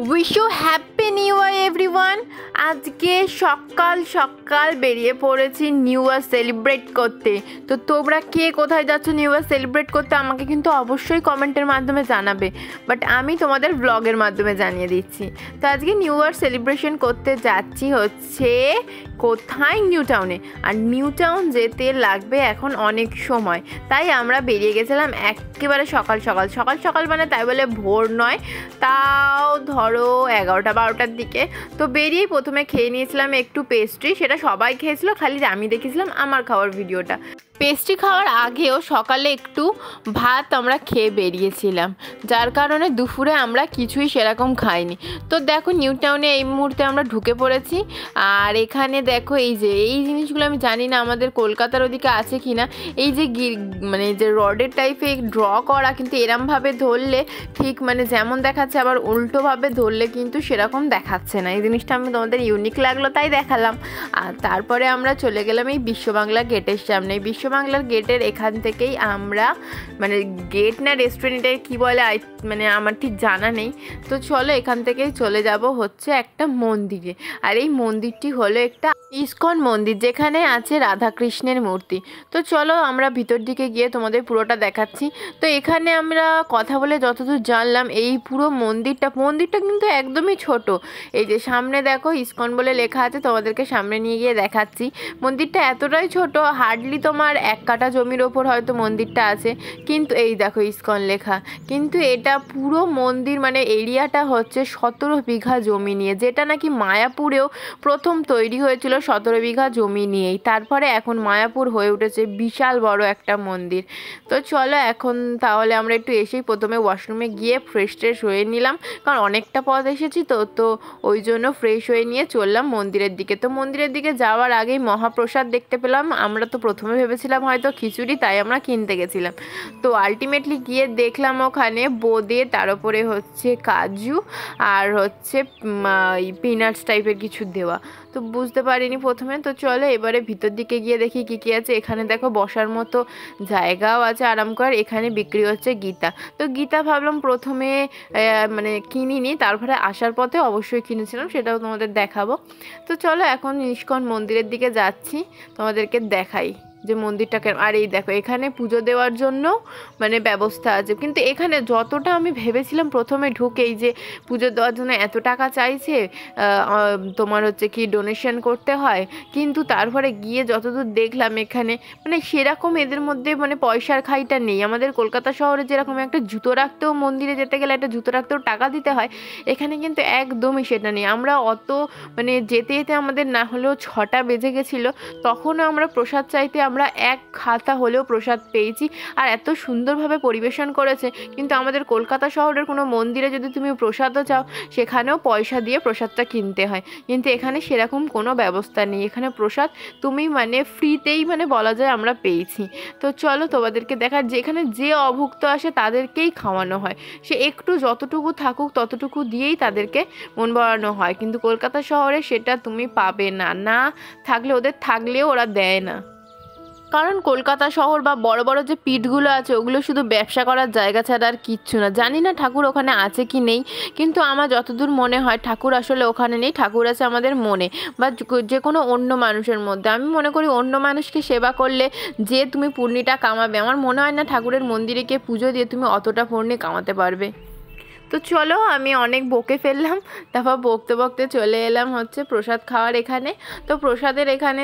Wish you happy new year everyone. আজকে সকাল সকাল বেরিয়ে পড়েছি নিউ ইয়ার সেলিব্রেট করতে। তো তোমরা কে কোথায় যাচ্ছ নিউ ইয়ার সেলিব্রেট করতে আমাকে কিন্তু অবশ্যই কমেন্টের মাধ্যমে জানাবে, বাট আমি তোমাদের ব্লগের মাধ্যমে জানিয়ে দিচ্ছি। তো আজকে নিউ ইয়ার সেলিব্রেশন করতে যাচ্ছি হচ্ছে কোথায়, নিউ টাউনে। আর নিউ টাউন যেতে লাগবে এখন অনেক সময়, তাই আমরা বেরিয়ে গেছিলাম একেবারে সকাল সকাল সকাল সকাল মানে তাই বলে ভোর নয়, তাও ধরো 11টা-12টার দিকে। তো বেরিয়েই প্রথমে খেয়ে নিয়েছিলাম একটু পেস্ট্রি, সেটা সবাই খেয়েছিল, খালি আমি দেখেছিলাম আমার খাওয়ার ভিডিওটা। পেস্ট্রি খাওয়ার আগেও সকালে একটু ভাত আমরা খেয়ে বেরিয়েছিলাম, যার কারণে দুপুরে আমরা কিছুই সেরকম খাইনি। তো দেখো নিউ টাউনে এই মুহূর্তে আমরা ঢুকে পড়েছি। আর এখানে দেখো এই জিনিসগুলো আমি জানি না আমাদের কলকাতার ওদিকে আছে কি না, এই যে মানে যে রডের টাইপে ড্র করা, কিন্তু এরমভাবে ধরলে ঠিক মানে যেমন দেখাচ্ছে, আবার উল্টোভাবে ধরলে কিন্তু সেরকম দেখাচ্ছে না। এই জিনিসটা আমি তোমাদের ইউনিক লাগলো তাই দেখালাম। আর তারপরে আমরা চলে গেলাম এই বিশ্ববাংলা গেটের সামনে। বিশ্ববাংলার গেটের এখান থেকেই আমরা, মানে গেট না রেস্টুরেন্টের কি বলে মানে আমার ঠিক জানা নেই। তো চলো এখান থেকেই চলে যাব হচ্ছে একটা মন্দিরে। আর এই মন্দিরটি হলো একটা ইস্কন মন্দির, যেখানে আছে রাধাকৃষ্ণের মূর্তি। তো চলো আমরা ভিতর দিকে গিয়ে তোমাদের পুরোটা দেখাচ্ছি। তো এখানে আমরা কথা বলে যতদূর জানলাম, এই পুরো মন্দিরটা কিন্তু একদমই ছোট। এই যে সামনে দেখো ইস্কন বলে লেখা আছে, তোমাদেরকে সামনে নিয়ে গিয়ে দেখাচ্ছি। মন্দিরটা এতটাই ছোট, হার্ডলি তোমার 1 কাঠা জমির ওপর হয়তো মন্দিরটা আছে, কিন্তু এই দেখো ইস্কন লেখা। কিন্তু এটা পুরো মন্দির মানে এরিয়াটা হচ্ছে 17 বিঘা জমি নিয়ে, যেটা নাকি মায়াপুরেও প্রথম তৈরি হয়েছিল 17 বিঘা জমি নিয়েই। তারপরে এখন মায়াপুর হয়ে উঠেছে বিশাল বড় একটা মন্দির। তো চলো এখন তাহলে আমরা একটু এসেই প্রথমে ওয়াশরুমে গিয়ে ফ্রেশ হয়ে নিলাম, কারণ অনেকটা পথ এসেছি তো ওই জন্য ফ্রেশ হয়ে নিয়ে চললাম মন্দিরের দিকে। তো মন্দিরের দিকে যাওয়ার আগেই মহাপ্রসাদ দেখতে পেলাম। আমরা তো প্রথমে ভেবেছিলাম হয়তো খিচুড়ি, তাই আমরা কিনতে গেছিলাম। তো আলটিমেটলি গিয়ে দেখলাম ওখানে বোঁদে, তার উপরে হচ্ছে কাজু আর হচ্ছে পিনাটস টাইপের কিছু দেওয়া। তো বুঝতে পারিনি প্রথমে। তো চলো এবারে ভিতর দিকে গিয়ে দেখি কী আছে। এখানে দেখো বসার মতো জায়গাও আছে আরাম করার। এখানে বিক্রি হচ্ছে গীতা। তো গীতা ভাবলাম প্রথমে মানে কিনিনি, তারপরে আসার পথে অবশ্যই কিনেছিলাম, সেটাও তোমাদের দেখাবো। তো চলো এখন ইস্কন মন্দিরের দিকে যাচ্ছি, তোমাদেরকে দেখাই যে মন্দিরটাকে। আর এই দেখো এখানে পুজো দেওয়ার জন্য মানে ব্যবস্থা আছে, কিন্তু এখানে যতটা আমি ভেবেছিলাম প্রথমে ঢুকেই যে পুজো দেওয়ার জন্য এত টাকা চাইছে, তোমার হচ্ছে কি ডোনেশন করতে হয়, কিন্তু তারপরে গিয়ে যতদূর দেখলাম এখানে মানে সেরকম এদের মধ্যে মানে পয়সার খাইটা নেই। আমাদের কলকাতা শহরে যেরকম একটা জুতো রাখতেও, মন্দিরে যেতে গেলে একটা জুতো রাখতেও টাকা দিতে হয়, এখানে কিন্তু একদমই সেটা নেই। আমরা অত মানে যেতে যেতে আমাদের না হলেও 6টা বেজে গেছিলো, তখনও আমরা প্রসাদ চাইতে আমরা 1 খাতা হলেও প্রসাদ পেয়েছি। আর এত সুন্দরভাবে পরিবেশন করেছে। কিন্তু আমাদের কলকাতা শহরের কোনো মন্দিরে যদি তুমি প্রসাদও চাও, সেখানেও পয়সা দিয়ে প্রসাদটা কিনতে হয়, কিন্তু এখানে সেরকম কোনো ব্যবস্থা নেই। এখানে প্রসাদ তুমি মানে ফ্রিতেই মানে বলা যায় আমরা পেয়েছি। তো চলো তোমাদেরকে দেখার, যেখানে যে অভুক্ত আসে তাদেরকেই খাওয়ানো হয়, সে একটু যতটুকু থাকুক ততটুকু দিয়েই তাদেরকে মন ভরানো হয়। কিন্তু কলকাতা শহরে সেটা তুমি পাবে না, না থাকলে ওদের থাকলেও ওরা দেয় না। কারণ কলকাতা শহর বা বড় বড় যে পিঠগুলো আছে ওগুলো শুধু ব্যবসা করার জায়গা ছাড়া আর কিচ্ছু না। জানি না ঠাকুর ওখানে আছে কি নেই, কিন্তু আমার যতদূর মনে হয় ঠাকুর আসলে ওখানে নেই, ঠাকুর আছে আমাদের মনে বা যে কোনো অন্য মানুষের মধ্যে। আমি মনে করি অন্য মানুষকে সেবা করলে যে তুমি পুণ্যিটা কামাবে, আমার মনে হয় না ঠাকুরের মন্দিরে গিয়ে পুজো দিয়ে তুমি অতটা পুণ্য কামাতে পারবে। তো চলো আমি অনেক বকে ফেললাম, তারপর বকতে বকতে চলে এলাম হচ্ছে প্রসাদ খাওয়ার এখানে। তো প্রসাদের এখানে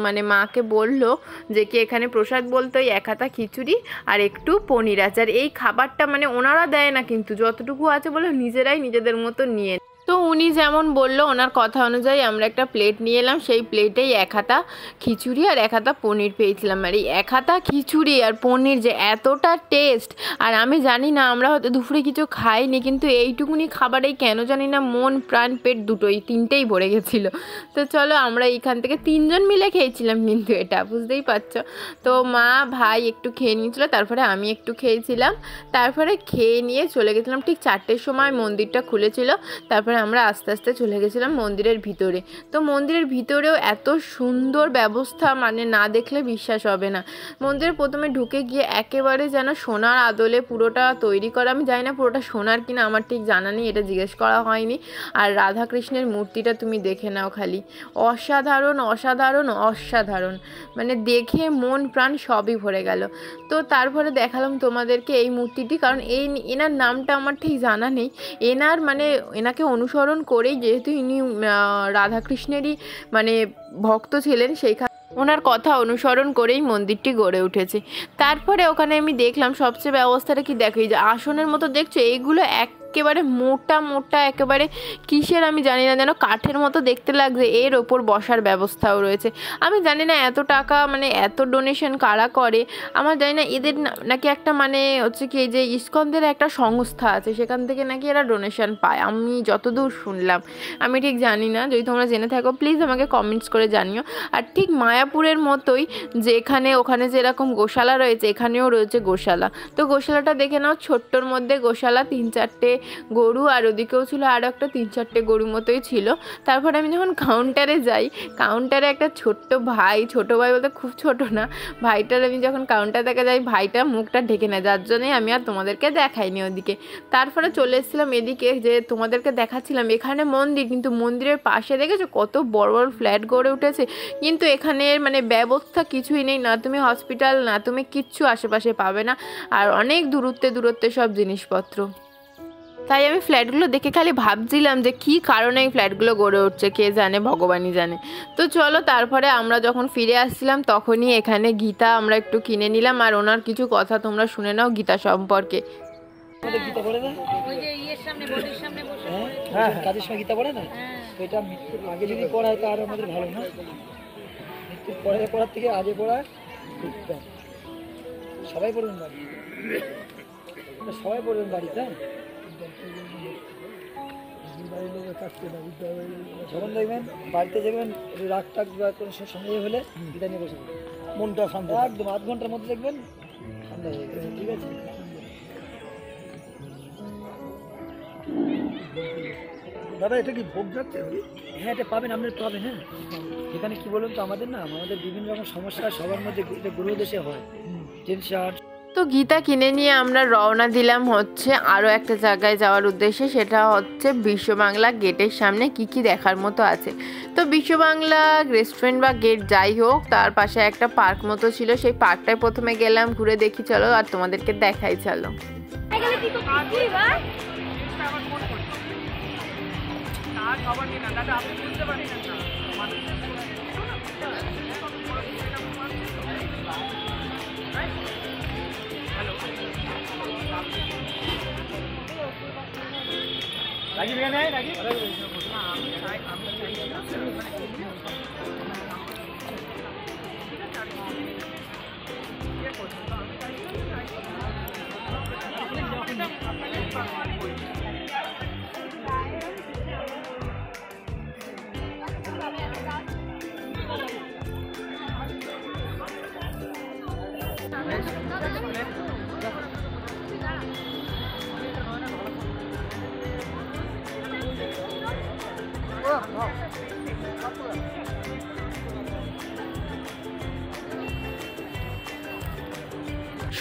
মানে মাকে বললো যে কি এখানে প্রসাদ বলতে ওই 1 হাতা খিচুড়ি আর একটু পনির আছে। আর এই খাবারটা মানে ওনারা দেয় না, কিন্তু যতটুকু আছে বলে নিজেরাই নিজেদের মতো নিয়ে। তো উনি যেমন বললো ওনার কথা অনুযায়ী আমরা একটা প্লেট নিয়ে এলাম, সেই প্লেটেই 1 হাতা খিচুড়ি আর 1 হাতা পনির পেয়েছিলাম। আর এই 1 হাতা খিচুড়ি আর পনির যে এতটা টেস্ট, আর আমি জানি না আমরা হয়তো দুপুরে কিছু খাইনি, কিন্তু এইটুকুনি খাবারেই কেন জানি না মন প্রাণ পেট দুটোই 3টেই ভরে গেছিলো। তো চলো আমরা এইখান থেকে 3 জন মিলে খেয়েছিলাম, কিন্তু এটা বুঝতেই পারছো। তো মা ভাই একটু খেয়ে নিয়েছিলো, তারপরে আমি একটু খেয়েছিলাম। তারপরে খেয়ে নিয়ে চলে গেছিলাম ঠিক 4টের সময়, মন্দিরটা খুলেছিল। তারপরে আমরা আস্তে আস্তে চলে গেছিলাম মন্দিরের ভিতরে। তো মন্দিরের ভিতরেও এত সুন্দর ব্যবস্থা, মানে না দেখলে বিশ্বাস হবে না। মন্দিরে প্রথমে ঢুকে গিয়ে একেবারে যেন সোনার আদলে পুরোটা তৈরি করা। আমি জানি না পুরোটা সোনার কিনা, আমার ঠিক জানা নেই, এটা জিজ্ঞেস করা হয়নি। আর রাধাকৃষ্ণের মূর্তিটা তুমি দেখে নাও খালি, অসাধারণ অসাধারণ অসাধারণ, মানে দেখে মন প্রাণ সবই ভরে গেল। তো তারপরে দেখালাম তোমাদেরকে এই মূর্তিটি, কারণ এনার নামটা আমার ঠিক জানা নেই। এনাকে অনুসরণ করেই, যেহেতু ইনি রাধাকৃষ্ণেরই মানে ভক্ত ছিলেন, সেইখানে ওনার কথা অনুসরণ করেই মন্দিরটি গড়ে উঠেছে। তারপরে ওখানে আমি দেখলাম সবচেয়ে ব্যবস্থাটা কি, দেখো এই যে আসনের মতো দেখছো, এইগুলো একেবারে মোটা মোটা, একেবারে কিসের আমি জানি না, যেন কাঠের মতো দেখতে লাগছে। এর ওপর বসার ব্যবস্থাও রয়েছে। আমি জানি না এত টাকা, মানে এত ডোনেশন কারা করে আমার জানি না। এদের নাকি একটা মানে হচ্ছে কি, এই যে ইস্কনদের একটা সংস্থা আছে, সেখান থেকে নাকি এরা ডোনেশন পায়, আমি যতদূর শুনলাম। আমি ঠিক জানি না, যদি তোমরা জেনে থাকো প্লিজ আমাকে কমেন্টস করে জানিও। আর ঠিক মায়াপুরের মতোই ওখানে যেরকম গোশালা রয়েছে, এখানেও রয়েছে গোশালা। তো গোশালাটা দেখে নাও, ছোট্টর মধ্যে গোশালা, 3-4টে গরু, আর ওদিকেও ছিল আরও একটা 3-4টে গরু মতোই ছিল। তারপরে আমি যখন কাউন্টারে যাই, কাউন্টারে একটা ছোট্ট ভাই, ছোটো ভাই বলতে খুব ছোট না, ভাইটার আমি যখন কাউন্টার দেখা যাই, ভাইটা মুখটা ঢেকে নেয়, যার জন্যই আমি আর তোমাদেরকে দেখাইনি ওদিকে। তারপরে চলে এসেছিলাম এদিকে, যে তোমাদেরকে দেখাচ্ছিলাম এখানে মন্দির, কিন্তু মন্দিরের পাশে দেখেছো কত বড় বড় ফ্ল্যাট গড়ে উঠেছে, কিন্তু এখানে মানে ব্যবস্থা কিছুই নেই, না তুমি হসপিটাল, না তুমি কিচ্ছু আশেপাশে পাবে না, আর অনেক দূরত্বে দূরত্বে সব জিনিসপত্র। তাই আমি ফ্ল্যাটগুলো দেখে খালি ভাবছিলাম যে কী কারণে এই ফ্ল্যাটগুলো গড়ে উঠছে, কে জানে, ভগবানই জানে। তো চলো, তারপরে আমরা যখন ফিরে আসছিলাম তখনই এখানে গীতা আমরা একটু কিনে নিলাম, আর ওনার কিছু কথা তোমরা শুনে নাও গীতা সম্পর্কে। কাজের সময় গীতা পড়ে না, এটা মৃত্যুর আগে যদি পড়া হয় তার আমাদের ভালো না, মৃত্যুর পরে পড়ার থেকে আগে পড়া উত্তম। সবাই পড়বেন বাড়ি, সবাই পড়বেন বাড়িতে। যখন দেখবেন বাড়িতে দেখবেন রাগ টাগ বা কোনো সময় হলে গীতা নিয়ে বসে মনটা শান্ত, একদম আধ ঘন্টার মধ্যে দেখবেন ঠান্ডা হয়ে গেছে। ঠিক আছে, দাদা এটা কি ভোগ যাচ্ছে? হ্যাঁ, এটা পাবেন, আপনি পাবেন। হ্যাঁ, এখানে কি বলুন তো, আমাদের বিভিন্ন রকম সমস্যা সবার মধ্যে এটা গ্রহ দেশে হয়, টেনশন। তো গীতা কিনে নিয়ে আমরা রওনা দিলাম হচ্ছে আরও একটা জায়গায় যাওয়ার উদ্দেশ্যে, সেটা হচ্ছে বিশ্ববাংলা গেটের সামনে কি কি দেখার মতো আছে। তো বিশ্ববাংলা রেস্টুরেন্ট বা গেট যাই হোক, তার পাশে একটা পার্ক মতো ছিল, সেই পার্কটায় প্রথমে গেলাম, ঘুরে দেখি চলো, আর তোমাদেরকে দেখাই চলো।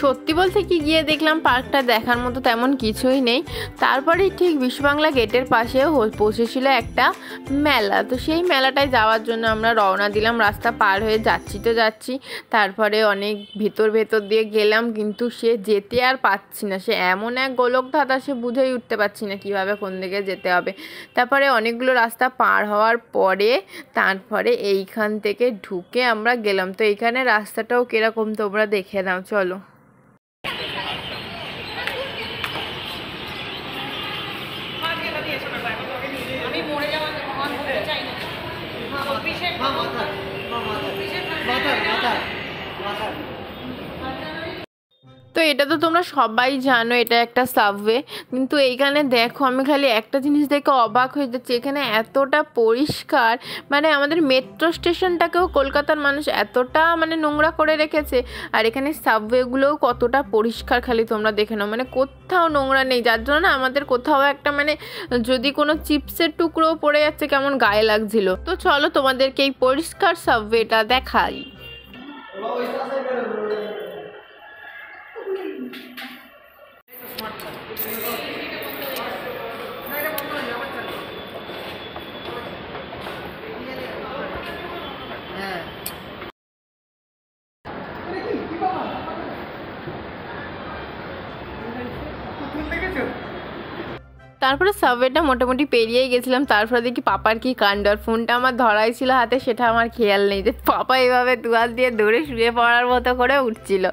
সত্যি বলতে কি, গিয়ে দেখলাম পার্কটা দেখার মতো তেমন কিছুই নেই। তারপরে ঠিক বিশ্ববাংলা গেটের পাশে বসেছিল একটা মেলা, তো সেই মেলাটায় যাওয়ার জন্য আমরা রওনা দিলাম। রাস্তা পার হয়ে যাচ্ছি, তারপরে অনেক ভেতর দিয়ে গেলাম, কিন্তু সে যেতে আর পাচ্ছি না, সে এমন এক গোলক ধাঁধা, সে বুঝেই উঠতে পারছি না কীভাবে কোন দিকে যেতে হবে। তারপরে অনেকগুলো রাস্তা পার হওয়ার পরে তারপরে এইখান থেকে ঢুকে আমরা গেলাম। তো এইখানে রাস্তাটাও কীরকম তোমরা দেখে নাও, চলো। তো এটা তো তোমরা সবাই জানো এটা একটা সাবওয়ে, কিন্তু এইখানে দেখো আমি খালি একটা জিনিস দেখে অবাক হয়ে যাচ্ছি, এখানে এতটা পরিষ্কার, মানে আমাদের মেট্রো স্টেশনটাকেও কলকাতার মানুষ এতটা মানে নোংরা করে রেখেছে, আর এখানে সাবওয়েগুলোও কতটা পরিষ্কার খালি তোমরা দেখে নাও, মানে কোথাও নোংরা নেই, যার জন্য না আমাদের কোথাও একটা মানে যদি কোনো চিপসের টুকরো পড়ে যাচ্ছে কেমন গায়ে লাগছিল। তো চলো তোমাদেরকে এই পরিষ্কার সাবওয়েটা দেখাই। তারপরে সাবওয়েটা মোটামুটি পেরিয়েই গেছিলাম, তারপরে দেখি পাপার কি কাণ্ড, আর ফোনটা আমার ধরাই ছিল হাতে, সেটা আমার খেয়াল নেই যে পাপা এইভাবে দুয়াল দিয়ে দৌড়ে শুয়ে পড়ার মতো করে উঠছিল,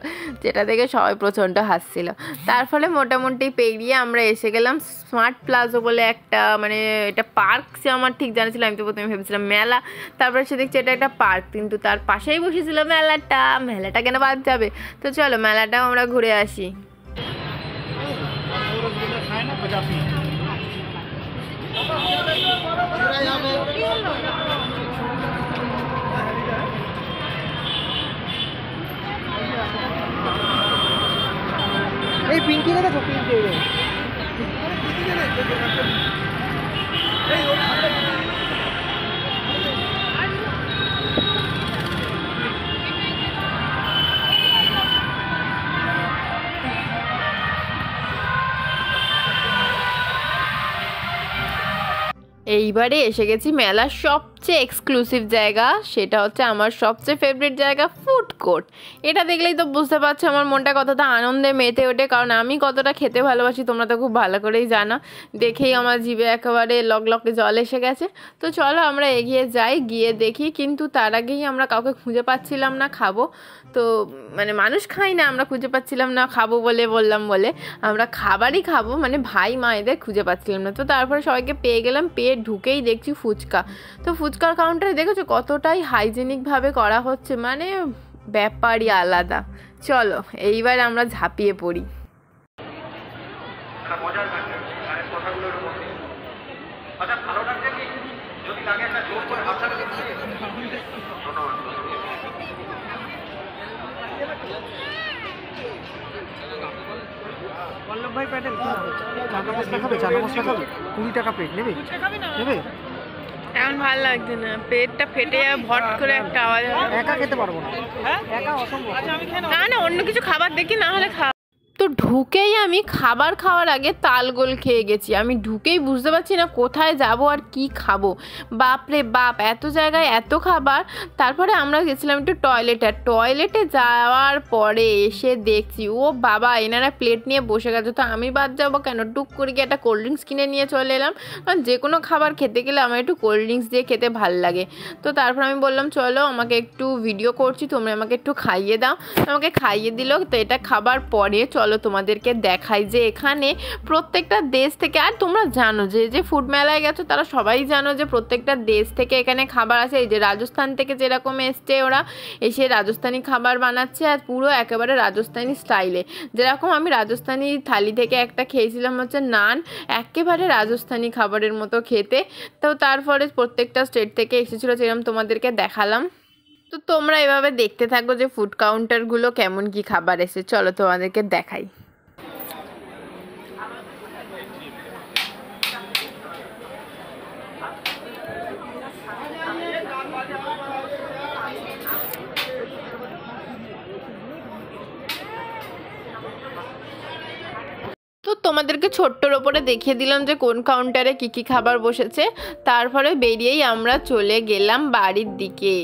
যেটা দেখে সবাই প্রচণ্ড হাসছিল। তারপরে মোটামুটি পেরিয়ে আমরা এসে গেলাম স্মার্ট প্লাজো বলে একটা, মানে এটা পার্ক, সে আমার ঠিক জানা ছিল, আমি তো প্রথমে ভেবেছিলাম মেলা, তারপরে সে দেখছি এটা একটা পার্ক, কিন্তু তার পাশেই বসেছিল মেলাটা কেন বাদ যাবে। তো চলো মেলাটাও আমরা ঘুরে আসি। এই পিঙ্কি দেখেছো? পিঙ্কি এইবারে এসে গেছি মেলার সবচেয়ে এক্সক্লুসিভ জায়গা, সেটা হচ্ছে আমার সবচেয়ে ফেভারিট জায়গা ফুড কোর্ট। এটা দেখলেই তো বুঝতে পারছো আমার মনটা কতটা আনন্দে মেতে ওঠে, কারণ আমি কতটা খেতে ভালোবাসি তোমরা তো খুব ভালো করেই জানো, দেখেই আমার জিভে একেবারে লকলকে জল এসে গেছে। তো চলো আমরা এগিয়ে যাই, গিয়ে দেখি, কিন্তু তার আগেই আমরা কাউকে খুঁজে পাচ্ছিলাম না খাবো, তো মানে মানুষ খাই না, আমরা খুঁজে পাচ্ছিলাম না খাবো বললাম বলে আমরা খাবারই খাবো, মানে ভাই মায়েদের খুঁজে পাচ্ছিলাম না। তো তারপরে সবাইকে পেয়ে গেলাম, পেয়ে ঢুকেই দেখছি ফুচকা। তো ফুচকার কাউন্টারে দেখেছো কতটাই হাইজেনিকভাবে করা হচ্ছে, মানে ব্যাপারই আলাদা। চলো এইবার আমরা ঝাঁপিয়ে পড়ি। পল্লব ভাই প্যাটেল চানা মশলা খাবে? চানা মশলা খাবে? 20 টাকা প্লেট নেবে? নেবে? এখন ভালো লাগছে না, পেটটা ফেটে যাবে, ভট করে একটা আওয়াজ হবে। একা খেতে পারবো না, একা অসম্ভব। না না অন্য কিছু খাবার দেখি, না হলে তো ঢুকেই আমি খাবার খাওয়ার আগে তালগোল খেয়ে গেছি, আমি ঢুকেই বুঝতে পারছি না কোথায় যাব আর কি খাবো, বাপরে বাপ এত জায়গায় এত খাবার। তারপরে আমরা গেছিলাম একটু টয়লেটে যাওয়ার পরে এসে দেখছি ও বাবা এনারা প্লেট নিয়ে বসে গেছে, তো আমি বাদ যাবো কেন, টুক করে গিয়ে একটা কোল্ড ড্রিঙ্কস কিনে নিয়ে চলে এলাম, কারণ যে কোনো খাবার খেতে গেলে আমার একটু কোল্ড ড্রিঙ্কস দিয়ে খেতে ভাল লাগে। তো তারপর আমি বললাম চলো আমাকে একটু ভিডিও করছি, তোমরা আমাকে একটু খাইয়ে দাও, আমাকে খাইয়ে দিল। তো এটা খাবার পরে চলো তোমাদেরকে দেখাই যে এখানে প্রত্যেকটা দেশ থেকে, আর তোমরা জানো যে ফুড মেলায় গেছো তারা সবাই জানো যে প্রত্যেকটা দেশ থেকে এখানে খাবার আসে, এই যে রাজস্থান থেকে যেরকম এসছে ওরা এসে রাজস্থানি খাবার বানাচ্ছে, আর পুরো একেবারে রাজস্থানি স্টাইলে, যেরকম আমি রাজস্থানি থালি থেকে একটা খেয়েছিলাম হচ্ছে নান, একেবারে রাজস্থানি খাবারের মতো খেতে। তো তারপরে প্রত্যেকটা স্টেট থেকে এসেছিলো, যেরকম তোমাদেরকে দেখালাম। তো তোমরা এভাবে দেখতে থাকো যে ফুড কাউন্টারগুলো কেমন কি খাবার এসে, চলো তোমাদেরকে দেখাই। তো তোমাদেরকে ছোট্টর ওপরে দেখিয়ে দিলাম যে কোন কাউন্টারে কী কী খাবার বসেছে, তারপরে বেরিয়েই আমরা চলে গেলাম বাড়ির দিকে।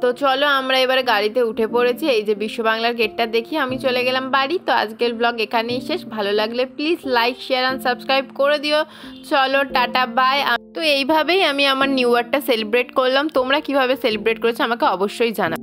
তো চলো আমরা এবারে গাড়িতে উঠে পড়েছি, এই যে বিশ্ব বাংলার গেটটা দেখি আমি চলে গেলাম বাড়ি। তো আজকের ব্লগ এখানেই শেষ, ভালো লাগলে please like share and subscribe করে দিও। চলো টাটা বাই। তো এইভাবেই আমি আমার নিউ ইয়ারটা সেলিব্রেট করলাম, তোমরা কিভাবে সেলিব্রেট করেছো আমাকে অবশ্যই জানাও।